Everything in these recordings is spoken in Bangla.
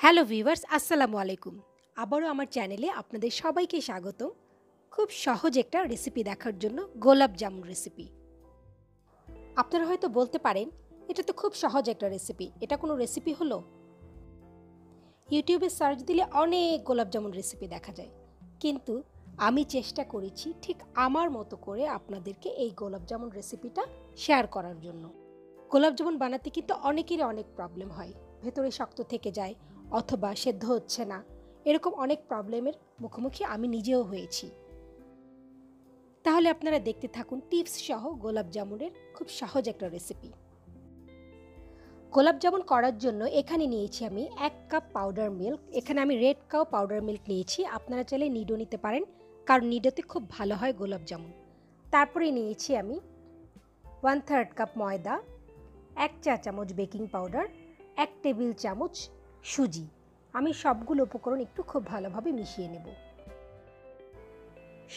হ্যালো ভিউয়ার্স, আসসালামু আলাইকুম। আবারও আমার চ্যানেলে আপনাদের সবাইকে স্বাগত। খুব সহজ একটা রেসিপি দেখার জন্য গোলাপ জামুন রেসিপি। আপনারা হয়তো বলতে পারেন, এটা তো খুব সহজ একটা রেসিপি, এটা কোনো রেসিপি হলো? ইউটিউবে সার্চ দিলে অনেক গোলাপ জামুন রেসিপি দেখা যায়, কিন্তু আমি চেষ্টা করেছি ঠিক আমার মতো করে আপনাদেরকে এই গোলাপ জামুন রেসিপিটা শেয়ার করার জন্য। গোলাপ জামুন বানাতে কিন্তু অনেকেরই অনেক প্রবলেম হয়, ভেতরে শক্ত থেকে যায় অথবা সেদ্ধ হচ্ছে না, এরকম অনেক প্রবলেমের মুখোমুখি আমি নিজেও হয়েছি। তাহলে আপনারা দেখতে থাকুন টিপস সহ গোলাপ জামুনের খুব সহজ একটা রেসিপি। গোলাপ জামুন করার জন্য এখানে নিয়েছি আমি 1 কাপ পাউডার মিল্ক। এখানে আমি রেড কাউ পাউডার মিল্ক নিয়েছি, আপনারা চাইলে নিডো নিতে পারেন, কারণ নিডোতে খুব ভালো হয় গোলাপ জামুন। তারপরে নিয়েছি আমি 1/3 কাপ ময়দা, 1 চা চামচ বেকিং পাউডার, 1 টেবিল চামচ সুজি। আমি সবগুলো উপকরণ একটু খুব ভালোভাবে মিশিয়ে নেব।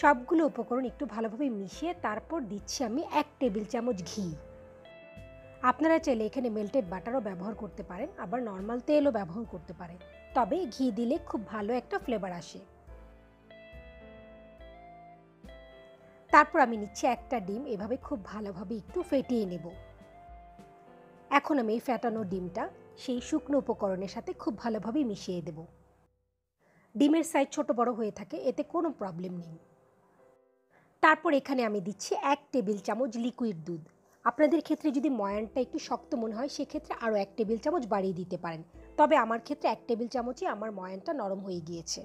সবগুলো উপকরণ একটু ভালোভাবে মিশিয়ে তারপর দিচ্ছি আমি 1 টেবিল চামচ ঘি। আপনারা চাইলে এখানে মেল্টেড বাটারও ব্যবহার করতে পারেন, আবার নর্মাল তেলও ব্যবহার করতে পারেন, তবে ঘি দিলে খুব ভালো একটা ফ্লেভার আসে। তারপর আমি নিচ্ছি একটা ডিম, এভাবে খুব ভালোভাবে একটু ফেটিয়ে নেব। এখন আমি এই ফেটানো ডিমটা সেই শুকনো উপকরণের সাথে খুব ভালোভাবে মিশিয়ে দেব। ডিমের সাইজ ছোট বড় হয়ে থাকে, এতে কোনো প্রবলেম নেই। তারপর এখানে আমি দিচ্ছি 1 টেবিল চামচ লিকুইড দুধ। আপনাদের ক্ষেত্রে যদি ময়ানটা একটু শক্ত মনে হয় সেক্ষেত্রে আরও 1 টেবিল চামচ বাড়িয়ে দিতে পারেন, তবে আমার ক্ষেত্রে 1 টেবিল চামচই আমার ময়ানটা নরম হয়ে গিয়েছে।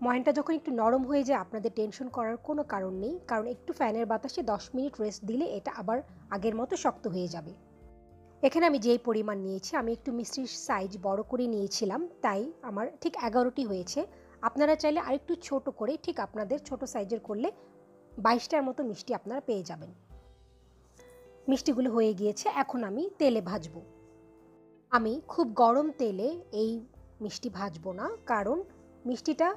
ময়ানটা যখন একটু নরম হয়ে যায় আপনাদের টেনশন করার কোনো কারণ নেই, কারণ একটু ফ্যানের বাতাসে 10 মিনিট রেস্ট দিলে এটা আবার আগের মতো শক্ত হয়ে যাবে। এখানে আমি যেই পরিমাণ নিয়েছি, আমি একটু মিষ্টির সাইজ বড় করে নিয়েছিলাম, তাই আমার ঠিক 11টি হয়েছে। আপনারা চাইলে আরেকটু ছোট করে, ঠিক আপনাদের ছোট সাইজের করলে 22টার মতো মিষ্টি আপনারা পেয়ে যাবেন। মিষ্টিগুলো হয়ে গিয়েছে, এখন আমি তেলে ভাজবো। আমি খুব গরম তেলে এই মিষ্টি ভাজবো না, কারণ মিষ্টিটা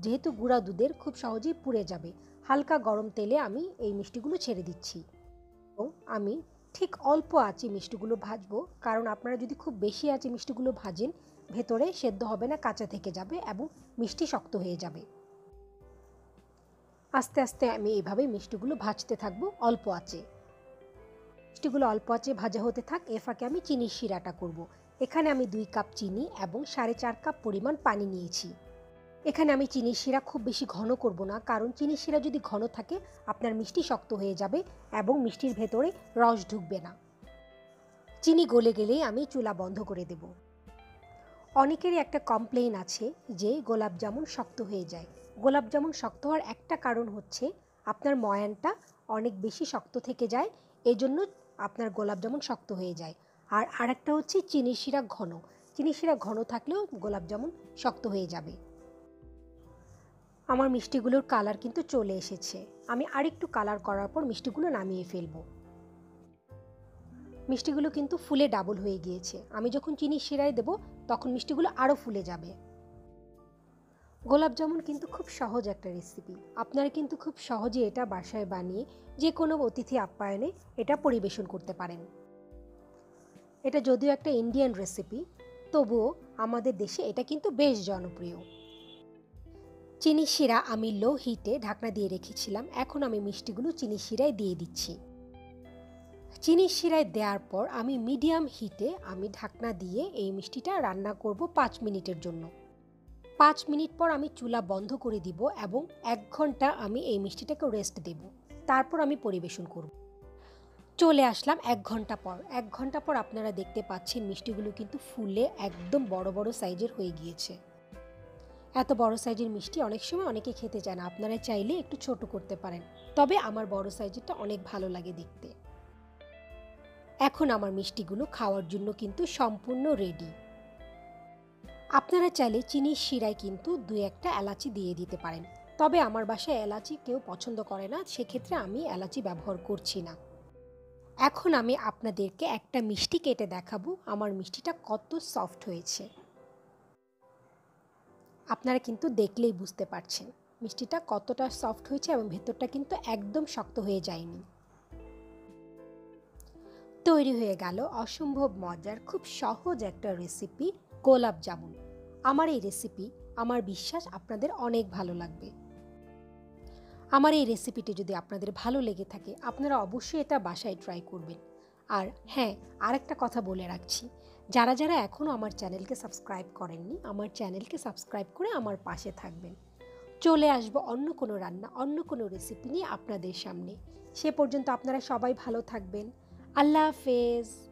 যেহেতু গুঁড়া দুধের, খুব সহজেই পুড়ে যাবে। হালকা গরম তেলে আমি এই মিষ্টিগুলো ছেড়ে দিচ্ছি এবং আমি ঠিক অল্প আঁচে মিষ্টিগুলো ভাজবো, কারণ আপনারা যদি খুব বেশি আঁচে মিষ্টিগুলো ভাজেন ভেতরে সেদ্ধ হবে না, কাঁচা থেকে যাবে এবং মিষ্টি শক্ত হয়ে যাবে। আস্তে আস্তে আমি এইভাবে মিষ্টিগুলো ভাজতে থাকবো অল্প আঁচে। মিষ্টিগুলো অল্প আঁচে ভাজা হতে থাক, এ ফাঁকে আমি চিনির শিরাটা করব। এখানে আমি 2 কাপ চিনি এবং 4.5 কাপ পরিমাণ পানি নিয়েছি। এখানে আমি চিনির শিরা খুব বেশি ঘন করব না, কারণ চিনির শিরা যদি ঘন থাকে আপনার মিষ্টি শক্ত হয়ে যাবে এবং মিষ্টির ভেতরে রস ঢুকবে না। চিনি গলে গেলেই আমি চুলা বন্ধ করে দেব। অনেকেরই একটা কমপ্লেইন আছে যে গোলাপ জামুন শক্ত হয়ে যায়। গোলাপ জামুন শক্ত হওয়ার একটা কারণ হচ্ছে আপনার ময়ানটা অনেক বেশি শক্ত থেকে যায়, এজন্য আপনার গোলাপ জামুন শক্ত হয়ে যায়। আর আরেকটা হচ্ছে চিনির শিরা ঘন। চিনির শিরা ঘন থাকলেও গোলাপ জামুন শক্ত হয়ে যাবে। আমার মিষ্টিগুলোর কালার কিন্তু চলে এসেছে। আমি আরেকটু কালার করার পর মিষ্টিগুলো নামিয়ে ফেলব। মিষ্টিগুলো কিন্তু ফুলে ডাবল হয়ে গিয়েছে। আমি যখন চিনির শিরায় দেব তখন মিষ্টিগুলো আরও ফুলে যাবে। গোলাপ জামুন কিন্তু খুব সহজ একটা রেসিপি। আপনারা কিন্তু খুব সহজে এটা বাসায় বানিয়ে যে কোনো অতিথি আপ্যায়নে এটা পরিবেশন করতে পারেন। এটা যদিও একটা ইন্ডিয়ান রেসিপি, তবুও আমাদের দেশে এটা কিন্তু বেশ জনপ্রিয়। চিনির শিরা আমি লো হিটে ঢাকনা দিয়ে রেখেছিলাম, এখন আমি মিষ্টিগুলো চিনির শিরায় দিয়ে দিচ্ছি। চিনির শিরায় দেওয়ার পর আমি মিডিয়াম হিটে আমি ঢাকনা দিয়ে এই মিষ্টিটা রান্না করব 5 মিনিটের জন্য। 5 মিনিট পর আমি চুলা বন্ধ করে দিব এবং 1 ঘন্টা আমি এই মিষ্টিটাকে রেস্ট দেব, তারপর আমি পরিবেশন করব। চলে আসলাম 1 ঘন্টা পর। 1 ঘন্টা পর আপনারা দেখতে পাচ্ছেন মিষ্টিগুলো কিন্তু ফুলে একদম বড় বড় সাইজের হয়ে গিয়েছে। এত বড় সাইজের মিষ্টি অনেক সময় অনেকে খেতে চায় না, আপনারা চাইলে একটু ছোট করতে পারেন, তবে আমার বড় সাইজেরটা অনেক ভালো লাগে দেখতে। এখন আমার মিষ্টিগুলো খাওয়ার জন্য কিন্তু সম্পূর্ণ রেডি। আপনারা চাইলে চিনির শিরায় কিন্তু 2-1টা এলাচি দিয়ে দিতে পারেন, তবে আমার বাসায় এলাচি কেউ পছন্দ করে না, সেক্ষেত্রে আমি এলাচি ব্যবহার করছি না। এখন আমি আপনাদেরকে একটা মিষ্টি কেটে দেখাবো আমার মিষ্টিটা কত সফট হয়েছে। আপনারা কিন্তু দেখলেই বুঝতে পারছেন মিষ্টিটা কতটা সফট হয়েছে এবং ভেতরটা কিন্তু একদম শক্ত হয়ে যায়নি। তৈরি হয়ে গেল অসম্ভব মজার খুব সহজ একটা রেসিপি গোলাপ জামুন। আমার এই রেসিপি, আমার বিশ্বাস আপনাদের অনেক ভালো লাগবে। আমার এই রেসিপিটি যদি আপনাদের ভালো লেগে থাকে আপনারা অবশ্যই এটা বাসায় ট্রাই করবেন। আর হ্যাঁ, আরেকটা কথা বলে রাখছি, যারা যারা এখনও আমার চ্যানেলকে সাবস্ক্রাইব করেননি, আমার চ্যানেলকে সাবস্ক্রাইব করে আমার পাশে থাকবেন। চলে আসবো অন্য কোনো রান্না, অন্য কোনো রেসিপি নিয়ে আপনাদের সামনে। সে পর্যন্ত আপনারা সবাই ভালো থাকবেন। আল্লাহ হাফেজ।